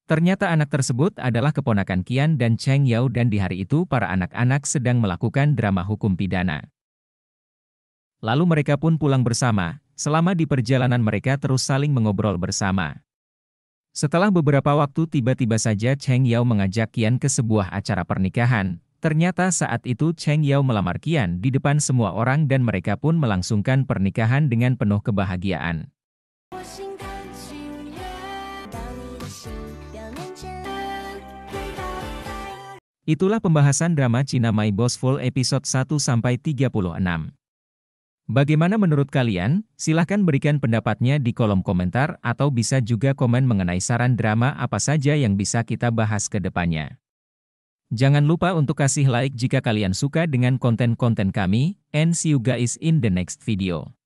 Ternyata anak tersebut adalah keponakan Qian dan Cheng Yao, dan di hari itu para anak-anak sedang melakukan drama hukum pidana. Lalu mereka pun pulang bersama. Selama di perjalanan mereka terus saling mengobrol bersama. Setelah beberapa waktu tiba-tiba saja Cheng Yao mengajak Qian ke sebuah acara pernikahan. Ternyata saat itu Cheng Yao melamar Qian di depan semua orang dan mereka pun melangsungkan pernikahan dengan penuh kebahagiaan. Itulah pembahasan drama China My Boss Full episode 1-36. Bagaimana menurut kalian? Silahkan berikan pendapatnya di kolom komentar atau bisa juga komen mengenai saran drama apa saja yang bisa kita bahas ke depannya. Jangan lupa untuk kasih like jika kalian suka dengan konten-konten kami, and see you guys in the next video.